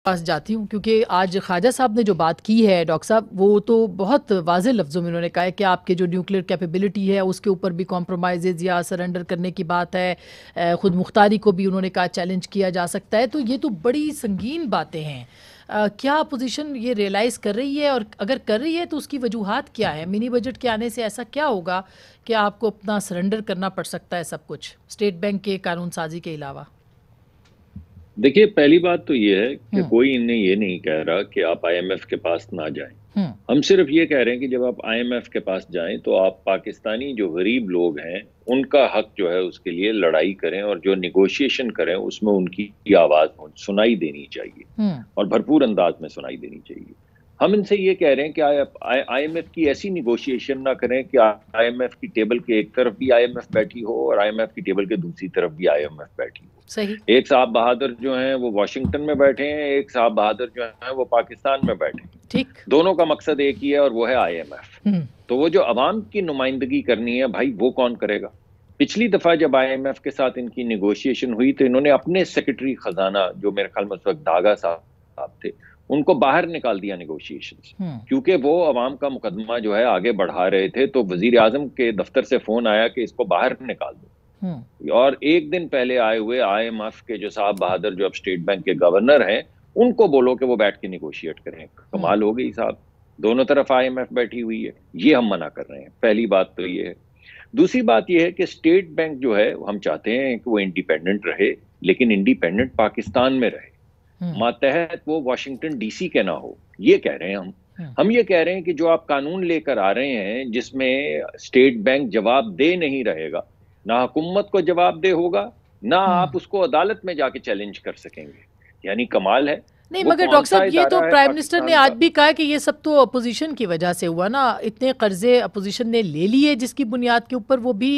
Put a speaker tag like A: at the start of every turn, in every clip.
A: पास जाती हूँ, क्योंकि आज ख्वाजा साहब ने जो बात की है डॉक्टर साहब, वो तो बहुत वाज़ेह लफ्ज़ों में उन्होंने कहा है कि आपके जो न्यूक्लियर कैपेबिलिटी है उसके ऊपर भी कॉम्प्रोमाइज़ या सरेंडर करने की बात है, खुद मुख्तारी को भी उन्होंने कहा चैलेंज किया जा सकता है। तो ये तो बड़ी संगीन बातें हैं। क्या अपोजिशन ये रियलाइज़ कर रही है, और अगर कर रही है तो उसकी वजूहात क्या है? मिनी बजट के आने से ऐसा क्या होगा कि आपको अपना सरेंडर करना पड़ सकता है सब कुछ, स्टेट बैंक के कानून साजी के अलावा?
B: देखिए, पहली बात तो ये है कि कोई इन्हें ये नहीं कह रहा कि आप आईएमएफ के पास ना जाएं। हम सिर्फ ये कह रहे हैं कि जब आप आईएमएफ के पास जाएं तो आप पाकिस्तानी जो गरीब लोग हैं उनका हक जो है उसके लिए लड़ाई करें, और जो निगोशिएशन करें उसमें उनकी आवाज सुनाई देनी चाहिए और भरपूर अंदाज में सुनाई देनी चाहिए। हम इनसे ये कह रहे हैं कि आईएमएफ की ऐसी निगोशिएशन ना करें कि आईएमएफ की टेबल के एक तरफ भी आईएमएफ बैठी हो और आईएमएफ की टेबल के दूसरी तरफ भी आईएमएफ बैठी हो।
A: सही।
B: एक साहब बहादुर जो हैं वो वॉशिंगटन में बैठे हैं, एक साहब बहादुर जो हैं वो पाकिस्तान में बैठे हैं।
A: ठीक।
B: दोनों का मकसद एक ही है और वो है आईएमएफ। तो वो जो अवाम की नुमाइंदगी करनी है भाई, वो कौन करेगा? पिछली दफा जब आईएमएफ के साथ इनकी निगोशिएशन हुई तो इन्होंने अपने सेक्रेटरी खजाना, जो मेरे ख्याल में उस वक्त दागा साहब थे, उनको बाहर निकाल दिया निगोशिएशन से, क्योंकि वो अवाम का मुकदमा जो है आगे बढ़ा रहे थे। तो वजीर आजम के दफ्तर से फोन आया कि इसको बाहर निकाल दो। और एक दिन पहले आए हुए आईएमएफ के जो साहब बहादुर, जो अब स्टेट बैंक के गवर्नर हैं, उनको बोलो कि वो बैठ के निगोशिएट करें। कमाल हो गई साहब, दोनों तरफ आईएमएफ बैठी हुई है। ये हम मना कर रहे हैं। पहली बात तो ये है। दूसरी बात ये है कि स्टेट बैंक जो है, हम चाहते हैं कि वो इंडिपेंडेंट रहे, लेकिन इंडिपेंडेंट पाकिस्तान में रहे, मातहत वो वाशिंगटन डीसी के ना हो। ये कह रहे हैं हम ये कह रहे हैं कि जो आप कानून लेकर आ रहे हैं जिसमें स्टेट बैंक जवाब दे नहीं रहेगा, ना हुकूमत को जवाबदेह होगा, ना आप उसको अदालत में जाके चैलेंज कर सकेंगे। यानी कमाल है।
A: नहीं, मगर डॉक्टर साहब ये तो प्राइम मिनिस्टर ने आज भी कहा कि ये सब तो अपोजिशन की वजह से हुआ ना, इतने कर्जे अपोजिशन ने ले लिए जिसकी बुनियाद के ऊपर वो भी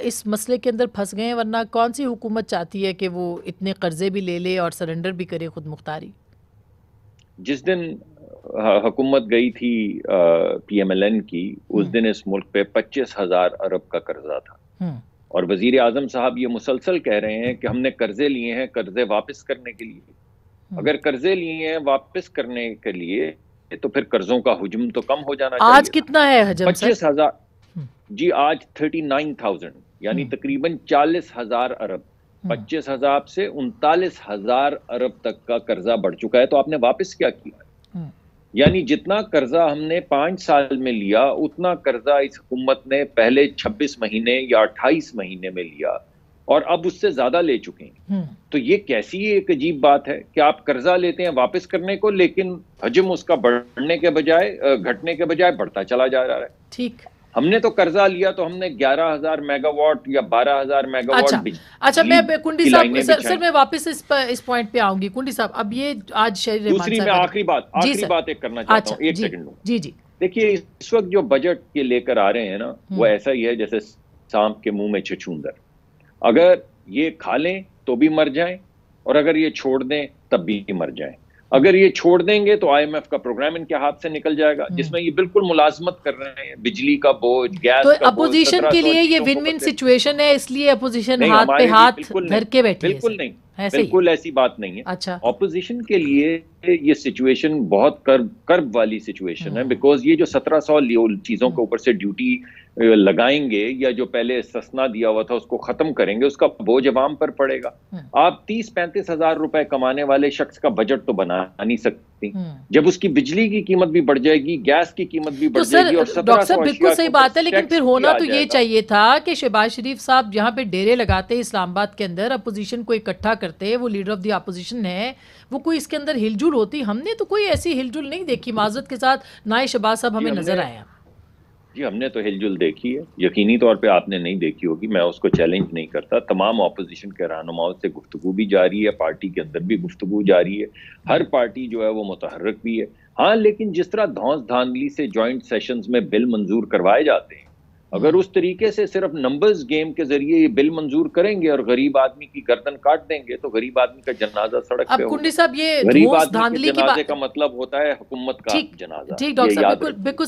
A: इस मसले के अंदर फंस गए, वरना कौन सी हुकूमत चाहती है कि वो इतने कर्जे भी ले ले और सरेंडर भी करे खुद मुख्तारी?
B: जिस दिन हुकूमत गई थी पीएमएलएन की, उस दिन इस मुल्क पे 25,000 अरब का कर्जा था, और वजीर आजम साहब ये मुसलसल कह रहे हैं कि हमने कर्जे लिए हैं कर्जे वापस करने के लिए। अगर कर्जे लिए हैं वापस करने के लिए तो फिर कर्जों का हुजूम तो कम हो जाना चाहिए।
A: आज कितना है हजम?
B: 25,000 जी, आज 39,000, यानी तकरीबन 40,000 अरब। 25,000 से 39,000 अरब तक का कर्जा बढ़ चुका है। तो आपने वापस क्या किया? यानी जितना कर्जा हमने 5 साल में लिया, उतना कर्जा इस हुकूमत ने पहले 26 महीने या 28 महीने में लिया, और अब उससे ज्यादा ले चुके हैं। तो ये कैसी एक अजीब बात है कि आप कर्जा लेते हैं वापस करने को, लेकिन हजम उसका बढ़ने के बजाय, घटने के बजाय बढ़ता चला जा रहा है।
A: ठीक।
B: हमने तो कर्जा लिया तो हमने 11,000 मेगावाट या 12,000 मेगावाट।
A: अच्छा, मैं कुंडी साहब सर मैं वापस इस पॉइंट पे आऊंगी। कुंडी साहब, अब ये आज शहरी
B: दूसरी मैं आखिरी बात एक करना चाहता हूँ। एक सेकंड।
A: जी जी।
B: देखिए, इस वक्त जो बजट के लेकर आ रहे हैं ना, वो ऐसा ही है जैसे सांप के मुंह में छछूंदर। अगर ये खा लें तो भी मर जाएं, और अगर ये छोड़ दें तब भी मर जाएं। अगर ये छोड़ देंगे तो आईएमएफ का प्रोग्राम इनके हाथ से निकल जाएगा, जिसमें ये बिल्कुल मुलाजमत कर रहे हैं, बिजली का बोझ, गैस
A: तो
B: का
A: अपोजिशन के लिए ये विन विन सिचुएशन है, इसलिए अपोजिशन हाथ पे हाथ धर के बैठी है।
B: बिल्कुल नहीं, बिल्कुल ऐसी बात नहीं है।
A: अच्छा,
B: ऑपोजिशन के लिए ये सिचुएशन बहुत कर्ब वाली सिचुएशन है, बिकॉज ये जो 1700 चीजों के ऊपर से ड्यूटी लगाएंगे, या जो पहले सस्ना दिया हुआ था उसको खत्म करेंगे, उसका बोझ अवाम पर पड़ेगा। आप 30-35 हजार रुपए कमाने वाले शख्स का बजट तो बना नहीं सकती। जब उसकी बिजली की कीमत भी बढ़ जाएगी, गैस की कीमत भी बढ़ जाएगी, और
A: डॉक्टर साहब बिल्कुल सही बात है, लेकिन फिर होना तो ये चाहिए था कि शहबाज शरीफ साहब यहाँ पे डेरे लगाते इस्लामाबाद के अंदर, अपोजिशन को इकट्ठा करते, वो लीडर ऑफ द अपोजिशन है, वो कोई इसके अंदर हिलजुल होती। हमने तो कोई ऐसी हिलजुल नहीं देखी, माजरत के साथ ना ही शहबाज साहब हमें नजर आया।
B: जी, हमने तो हिलजुल देखी है, यकीनी तौर पे आपने नहीं देखी होगी, मैं उसको चैलेंज नहीं करता। तमाम ऑपोजिशन के रहनुमाओं से गुफ्तगू भी जारी है, पार्टी के अंदर भी गुफ्तगू जारी है, हर पार्टी जो है वो मुतहर्रिक भी है। हाँ, लेकिन जिस तरह धौंस धांधली से जॉइंट सेशंस में बिल मंजूर करवाए जाते हैं, अगर उस तरीके से सिर्फ नंबर्स गेम के जरिए ये बिल मंजूर करेंगे और गरीब आदमी की गर्दन काट देंगे, तो गरीब आदमी का जनाजा सड़क पे होगा।
A: साहब, ये
B: गरीब आदमी के जनाजे का मतलब होता है हुकूमत का जनाजा।
A: ठीक डॉक्टर साहब, बिल्कुल बिल्कुल